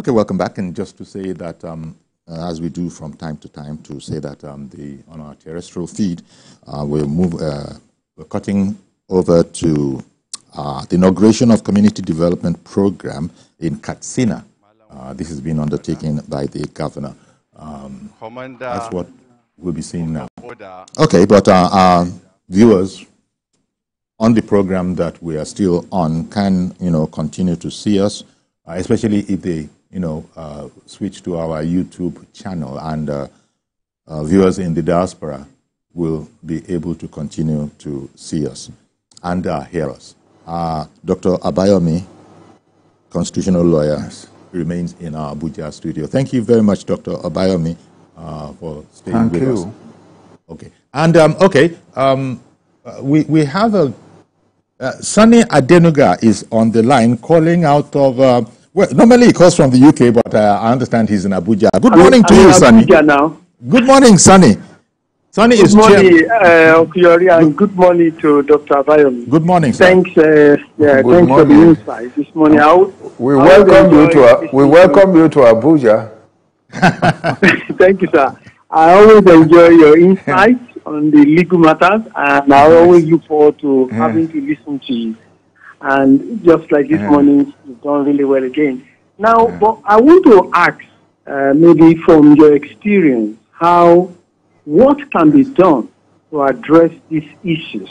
Okay, welcome back. And just to say that, as we do from time to time, to say that on our terrestrial feed, we're cutting over to the inauguration of Community Development Program in Katsina. This has been undertaken by the governor. That's what we'll be seeing now. Okay, but our viewers on the program that we are still on can, continue to see us, especially if they, switch to our YouTube channel, and viewers in the diaspora will be able to continue to see us and hear us. Dr. Abayomi, constitutional lawyer, yes, remains in our Abuja studio. Thank you very much, Dr. Abayomi, for staying with us. Okay. And, we have Sunny Adenuga is on the line calling out of, well, normally he calls from the UK, but I understand he's in Abuja. Good morning to you, Sunny. Abuja now. Good morning, Sunny. Sunny is chairman. And good morning to Dr. Abayomi. Good morning, sir. Thanks, thanks for the insight this morning. We welcome you to Abuja. Thank you, sir. I always enjoy your insights on the legal matters, and I always look forward to having to listen to you. And just like this morning, you've done really well again. Now, but I want to ask, maybe from your experience, what can be done to address these issues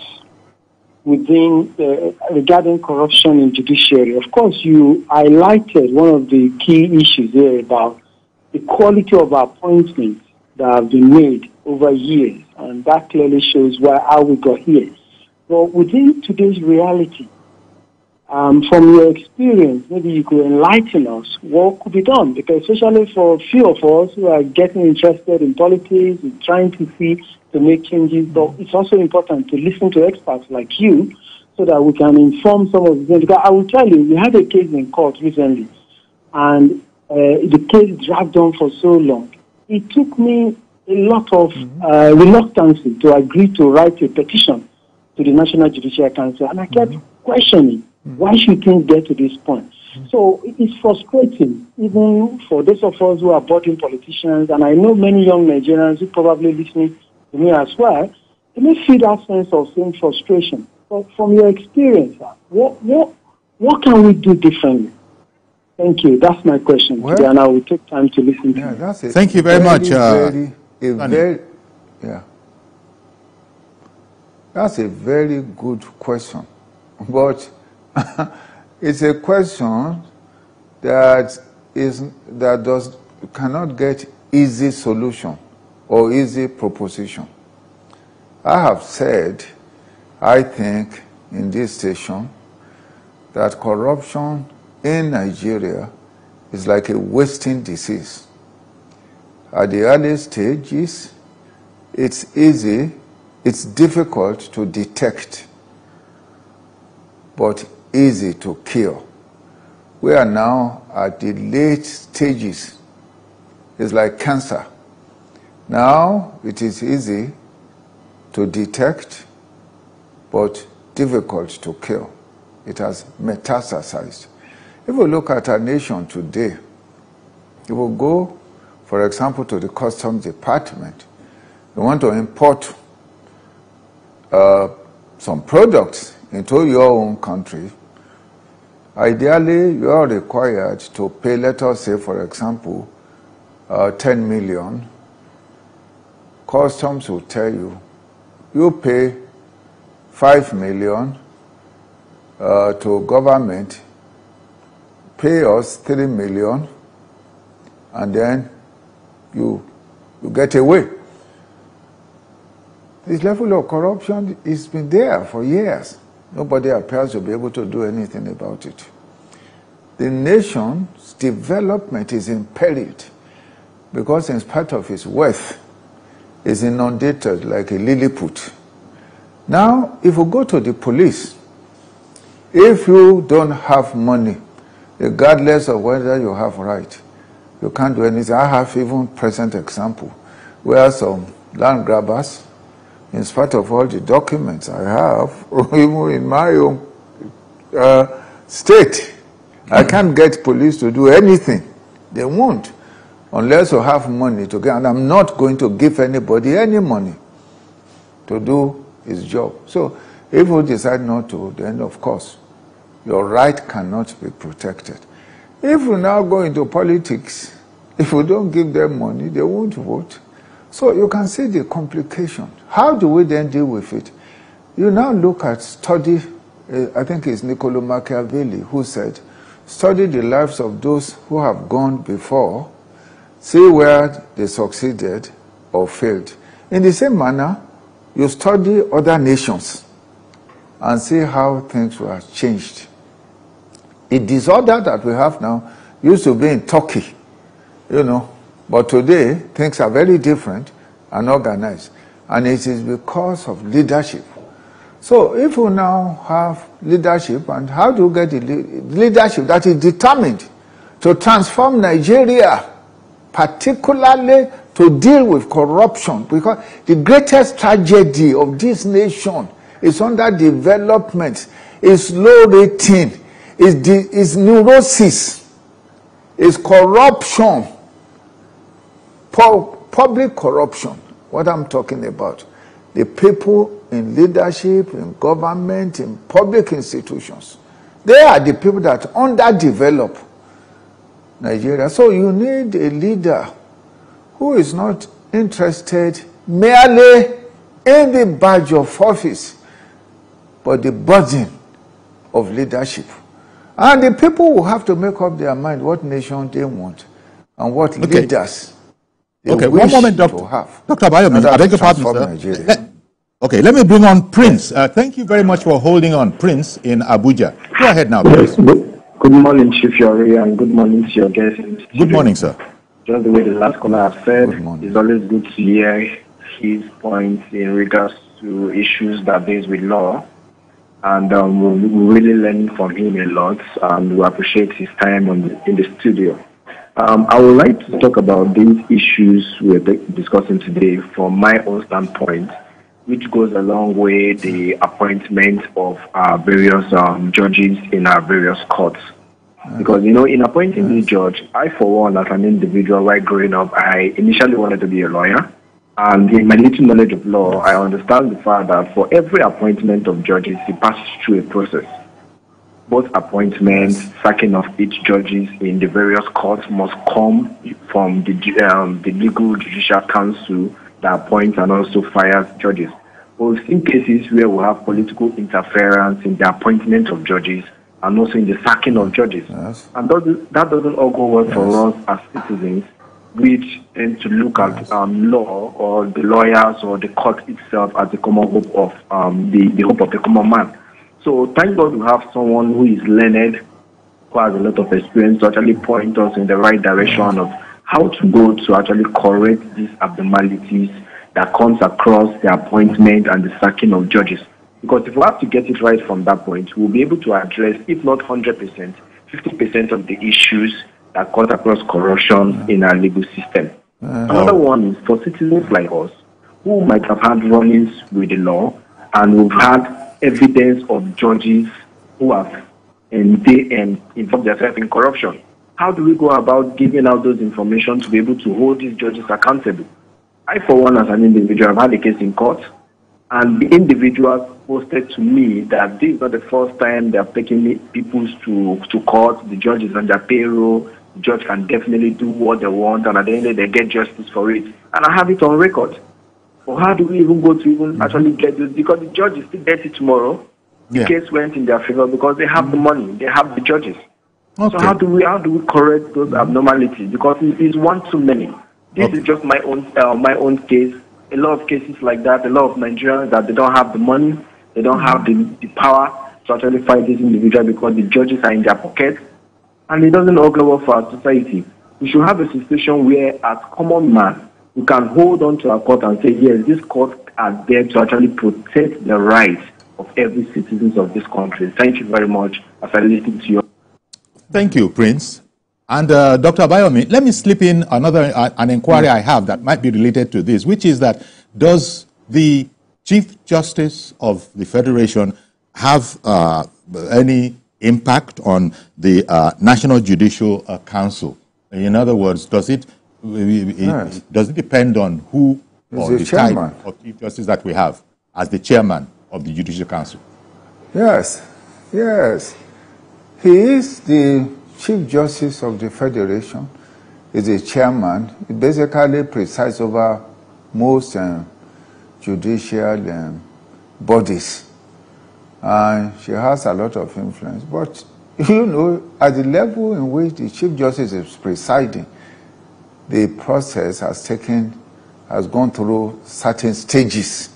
regarding corruption in judiciary? Of course, you highlighted one of the key issues there about the quality of appointments that have been made over years, and that clearly shows how we got here. But within today's reality, from your experience, maybe you could enlighten us what could be done, because especially for a few of us who are getting interested in politics and trying to make changes, but it's also important to listen to experts like you so that we can inform some of the things. Because I will tell you, we had a case in court recently, and the case dragged on for so long. It took me a lot of reluctance to agree to write a petition to the National Judicial Council, and I kept questioning, why should things get to this point? So it's frustrating, even for those of us who are budding politicians, and I know many young Nigerians who probably listening to me as well, they may feel that sense of same frustration. But from your experience, what can we do differently? Thank you. That's my question today, and I will take time to listen to you. Thank you very much. That's a very good question, but it's a question that cannot get easy solution or easy proposition. I have said, I think, in this station, that corruption in Nigeria is like a wasting disease. At the early stages, it's easy, it's difficult to detect, but easy to cure. We are now at the late stages. It's like cancer. Now it is easy to detect, but difficult to cure. It has metastasized. If we look at our nation today, if we go, for example, to the Customs Department, you want to import some products into your own country, ideally you are required to pay, let us say, for example, 10 million. Customs will tell you, you pay 5 million to government, pay us 3 million, and then you get away. This level of corruption has been there for years. Nobody appears to be able to do anything about it. The nation's development is imperiled because, in spite of its wealth, is inundated like a Lilliput. Now, if you go to the police, if you don't have money, regardless of whether you have right, you can't do anything. I have even present example where some land grabbers, in spite of all the documents I have, even in my own state, I can't get police to do anything They won't, unless you have money to get. And I'm not going to give anybody any money to do his job. So if we decide not to, then of course, your right cannot be protected. If we now go into politics, if we don't give them money, they won't vote. So you can see the complication. How do we then deal with it? You now look at study, I think it's Niccolo Machiavelli who said, study the lives of those who have gone before, see where they succeeded or failed. In the same manner, you study other nations and see how things were changed. The disorder that we have now used to be in Turkey, but today things are very different and organized, and it is because of leadership. So if we now have leadership, and how do you get the leadership that is determined to transform Nigeria, particularly to deal with corruption? Because the greatest tragedy of this nation is underdevelopment, is low rating, is neurosis, is corruption, public corruption. What I'm talking about, the people in leadership, in government, in public institutions, they are the people that underdevelop Nigeria. So you need a leader who is not interested merely in the badge of office, but the burden of leadership. And the people will have to make up their mind what nation they want and what leaders they wish 1 moment, Dr. to have. Dr. Abayomi, I beg your pardon, sir. Okay, let me bring on Prince. Thank you very much for holding on, Prince, in Abuja. Go ahead now, please. Good morning, Chief Yori, and good morning to your guests. Good morning, sir. Just the way the last caller has said, it's always good to hear his points in regards to issues that deals with law. And we're really learning from him a lot, and we appreciate his time in the studio. I would like to talk about these issues we're discussing today from my own standpoint, which goes a long way the appointment of various judges in our various courts. Because, in appointing this judge, I, for one, as an individual, while growing up, I initially wanted to be a lawyer. And in my little knowledge of law, I understand the fact that for every appointment of judges, it passes through a process. Both appointments, sacking of each judges in the various courts must come from the legal judicial council that appoints and also fires judges. But we've seen cases where we have political interference in the appointment of judges and also in the sacking of judges. Yes. And that doesn't all go well for us as citizens, which tend to look at law or the lawyers or the court itself as the common hope of the hope of the common man. So thank God we have someone who is learned, who has a lot of experience to actually point us in the right direction of how to go to actually correct these abnormalities that comes across the appointment and the sacking of judges. Because if we have to get it right from that point, we'll be able to address, if not 100%, 50% of the issues that cut across corruption in our legal system. Another one is for citizens like us, who might have had run-ins with the law, and we've had evidence of judges who have involved themselves in corruption. How do we go about giving out those information to be able to hold these judges accountable? I, for one, as an individual, have had a case in court, and the individual posted to me that this is not the first time they are taking people to court. The judge is on their payroll. The judge can definitely do what they want, and at the end of the day, they get justice for it. And I have it on record. But how do we even go to even actually get this? Because the judge is still get it tomorrow. The case went in their favor because they have the money, they have the judges. Okay. So how do we correct those abnormalities? Because it is one too many. This is just my own case. A lot of cases like that, a lot of Nigerians that they don't have the money, they don't have the power to actually fight this individual because the judges are in their pocket, and it doesn't all go well for our society. We should have a situation where, as common man, we can hold on to our court and say, yes, this court are there to actually protect the rights of every citizen of this country. Thank you very much as I listen to you. Thank you, Prince. And Dr. Abayomi, let me slip in an inquiry I have that might be related to this, which is that does the Chief Justice of the Federation have any impact on the National Judicial Council In other words, does it depend on who or the type of Chief Justice that we have as the chairman of the Judicial Council? Yes, yes. He is the Chief Justice of the Federation, is the chairman. He basically presides over most judicial bodies. And she has a lot of influence. But, you know, at the level in which the Chief Justice is presiding, the process has gone through certain stages.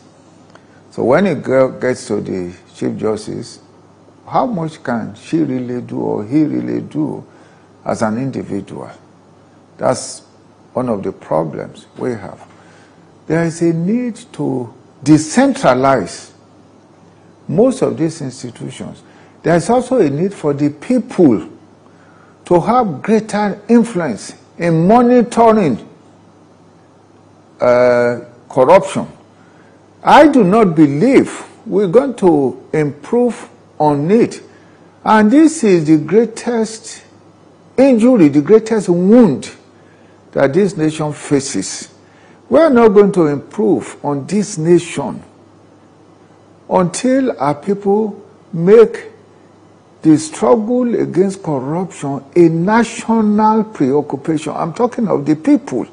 So when it gets to the Chief Justice, how much can she really do or he really do as an individual? That's one of the problems we have. There is a need to decentralize most of these institutions. There is also a need for the people to have greater influence in monitoring corruption. I do not believe we're going to improve on it. And this is the greatest injury, the greatest wound that this nation faces. We're not going to improve on this nation until our people make the struggle against corruption a national preoccupation. I'm talking of the people.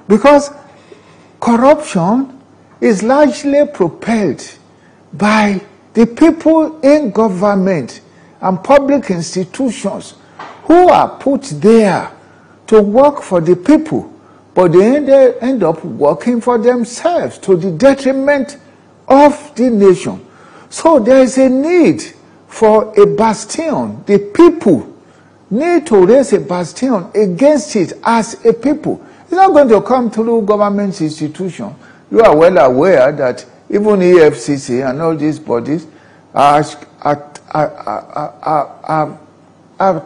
Because corruption is largely propelled by the people in government and public institutions who are put there to work for the people, but they end up working for themselves to the detriment of the nation. So there is a need for a bastion. The people need to raise a bastion against it as a people. It's not going to come through government institutions. You are well aware that even EFCC and all these bodies are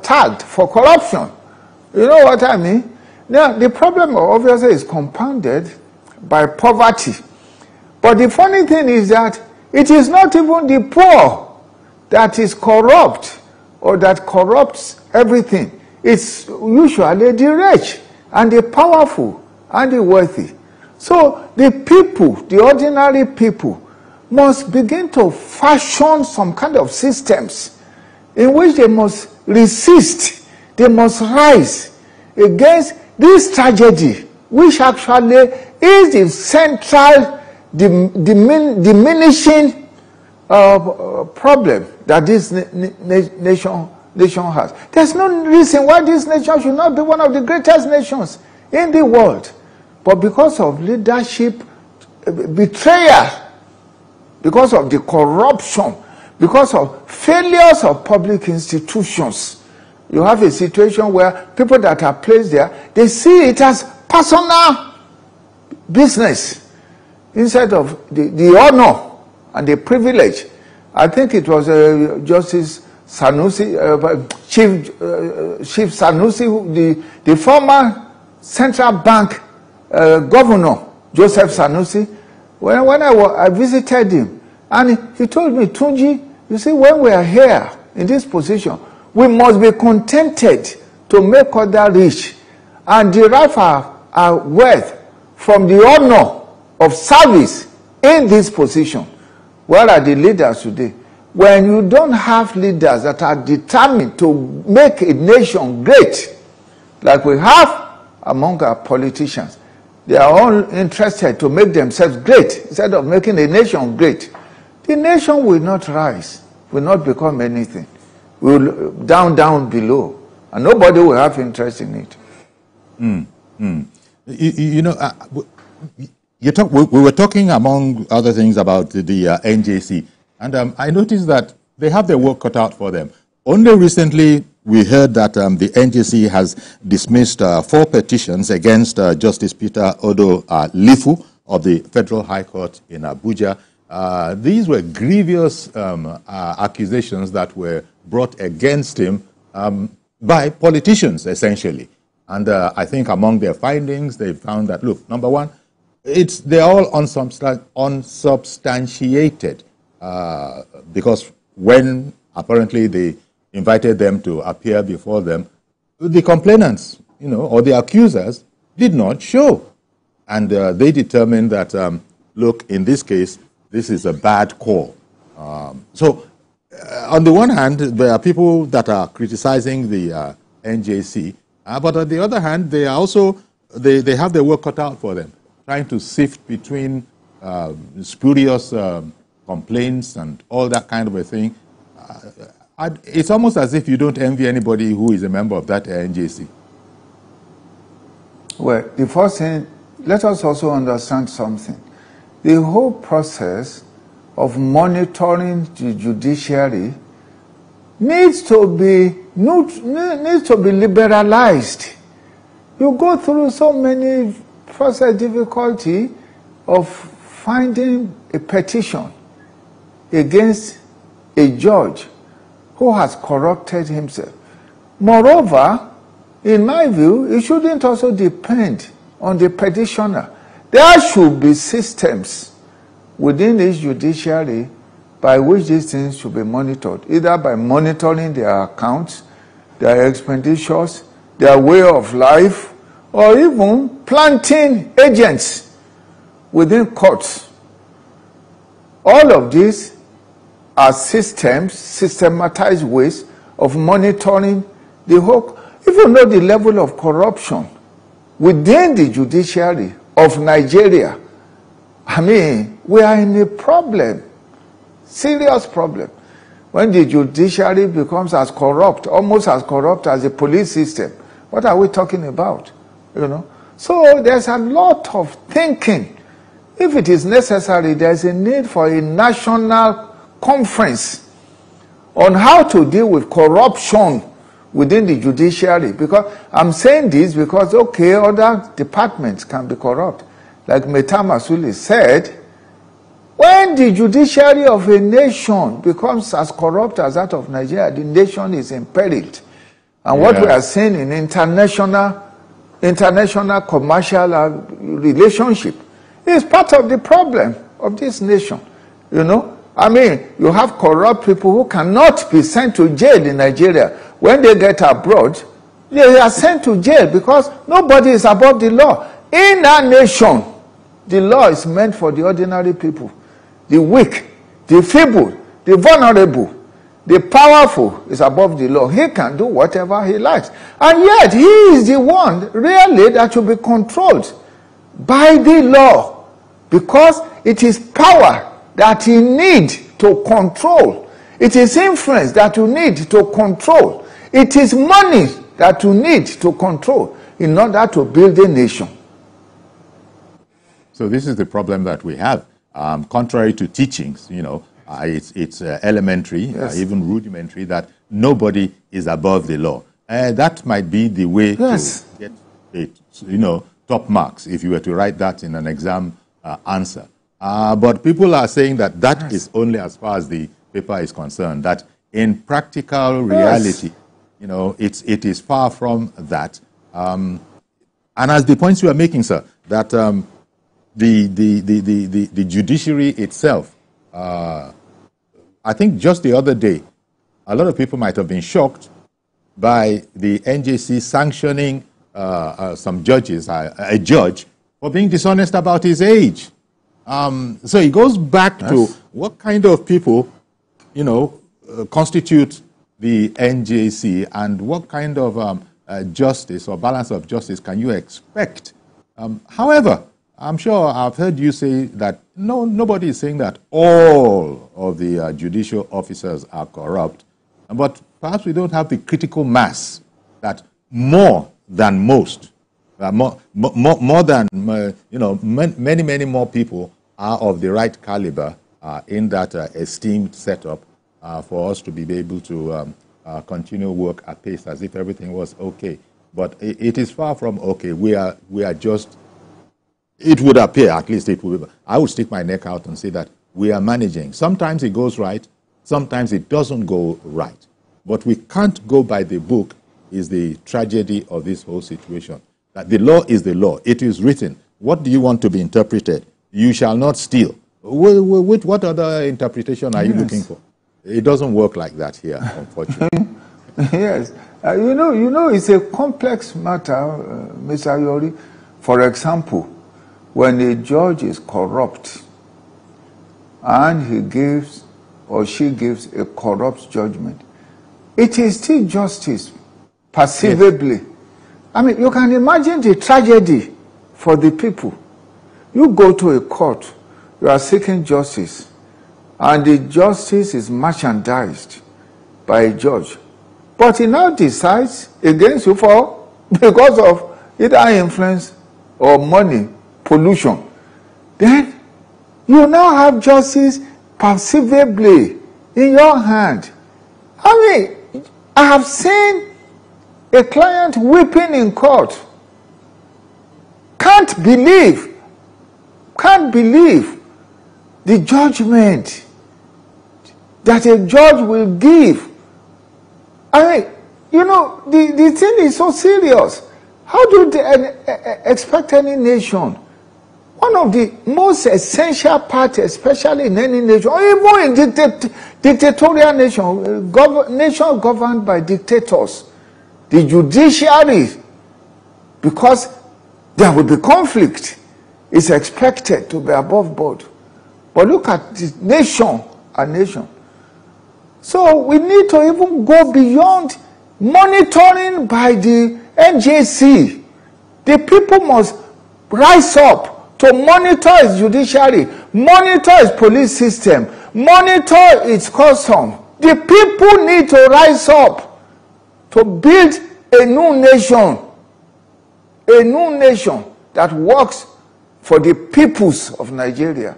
tagged for corruption. You know what I mean? Now, the problem obviously is compounded by poverty. But the funny thing is that it is not even the poor that is corrupt or that corrupts everything. It's usually the rich and the powerful and the wealthy. So the people, the ordinary people, must begin to fashion some kind of systems in which they must resist, they must rise against this tragedy, which actually is the central diminishing problem that this nation has. There's no reason why this nation should not be one of the greatest nations in the world. But because of leadership betrayal, because of the corruption, because of failures of public institutions, you have a situation where people that are placed there, they see it as personal business instead of the honor and the privilege. I think it was Justice Sanusi, Chief Sanusi, the former central bank governor, Joseph Sanusi. When I visited him, and he told me, Tunji, you see, when we are here in this position, we must be contented to make others rich and derive our wealth from the honor of service in this position. Where are the leaders today? When you don't have leaders that are determined to make a nation great, like we have among our politicians, they are all interested to make themselves great instead of making a nation great. The nation will not rise, will not become anything. We will down below, and nobody will have interest in it. You know, we were talking, among other things, about the NJC, and I noticed that they have their work cut out for them. Only recently, we heard that the NJC has dismissed 4 petitions against Justice Peter Odo Lifu of the Federal High Court in Abuja. These were grievous accusations that were brought against him by politicians, essentially. And I think among their findings, they found that, look, number one, they're all unsubstantiated because when apparently they invited them to appear before them, the complainants or the accusers did not show. And they determined that, look, in this case, this is a bad call. So, on the one hand, there are people that are criticizing the NJC, but on the other hand, they are also, they have their work cut out for them, trying to sift between spurious complaints and all that kind of a thing. It's almost as if you don't envy anybody who is a member of that NJC. Well, the first thing, let us also understand something. The whole process of monitoring the judiciary needs to be liberalized. You go through so many process difficulty of finding a petition against a judge who has corrupted himself. Moreover, in my view, it shouldn't also depend on the petitioner. There should be systems within this judiciary by which these things should be monitored, either by monitoring their accounts, their expenditures, their way of life, or even planting agents within courts. All of these are systems, systematized ways of monitoring the whole, even though the level of corruption within the judiciary of Nigeria, I mean, we are in a problem, serious problem. When the judiciary becomes as corrupt, almost as corrupt as the police system, what are we talking about? So there's a lot of thinking. If it is necessary, there's a need for a national conference on how to deal with corruption within the judiciary. Because I'm saying this because, okay, other departments can be corrupt. Like Meta Masuli said, when the judiciary of a nation becomes as corrupt as that of Nigeria, the nation is imperiled. And what we are seeing in international commercial relationship is part of the problem of this nation. I mean, you have corrupt people who cannot be sent to jail in Nigeria. When they get abroad, they are sent to jail because nobody is above the law. In our nation, the law is meant for the ordinary people, the weak, the feeble, the vulnerable. The powerful is above the law. He can do whatever he likes. And yet, he is the one, really, that should be controlled by the law. Because it is power that he needs to control. It is influence that you need to control. It is money that you need to control in order to build a nation. So this is the problem that we have. Contrary to teachings, it's elementary, even rudimentary, that nobody is above the law. That might be the way to get top marks if you were to write that in an exam answer. But people are saying that that is only as far as the paper is concerned, that in practical reality, it is far from that. And as the points you are making, sir, that the judiciary itself, I think just the other day, a lot of people might have been shocked by the NJC sanctioning some judges, a judge, for being dishonest about his age. So it goes back to what kind of people, constitute the NJC, and what kind of justice or balance of justice can you expect? However, I'm sure I've heard you say that nobody is saying that all of the judicial officers are corrupt, but perhaps we don't have the critical mass that more than most, more than many more people are of the right caliber in that esteemed setup for us to be able to continue work at pace as if everything was okay. But it is far from okay. We are just. It would appear, at least it would. I would stick my neck out and say that we are managing. Sometimes it goes right, sometimes it doesn't go right. But we can't go by the book is the tragedy of this whole situation. That the law is the law. It is written. What do you want to be interpreted? You shall not steal. What other interpretation are you looking for? It doesn't work like that here, unfortunately. Yes. You know, it's a complex matter, Mr. Yori. For example, when a judge is corrupt and he gives or she gives a corrupt judgment, it is still justice, perceivably. Yes. I mean, you can imagine the tragedy for the people. You go to a court, you are seeking justice, and the justice is merchandised by a judge. But he now decides against you because of either influence or money, pollution. Then you now have justice perceivably in your hand. I mean, I have seen a client weeping in court. Can't believe the judgment that a judge will give. I mean, you know, the thing is so serious. How do they expect any nation? One of the most essential parts, especially in any nation, or even in dictatorial nation, nation governed by dictators, the judiciary, because there will be conflict, is expected to be above board. But look at the nation, a nation. So we need to even go beyond monitoring by the NJC. The people must rise up to monitor its judiciary, monitor its police system, monitor its custom. The people need to rise up to build a new nation that works for the peoples of Nigeria.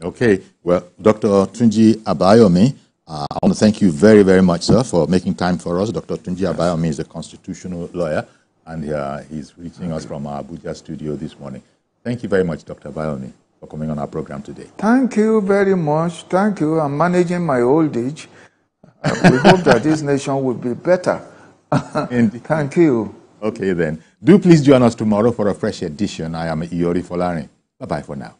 Okay, well, Dr. Tunji Abayomi, I want to thank you very, very much, sir, for making time for us. Dr. Tunji Abayomi is a constitutional lawyer, and he's reaching us from our Abuja studio this morning. Thank you very much, Dr. Abayomi, for coming on our program today. Thank you very much. Thank you. I'm managing my old age. We hope that this nation will be better. Thank you. Okay, then. Do please join us tomorrow for a fresh edition. I am Iyori Folari. Bye-bye for now.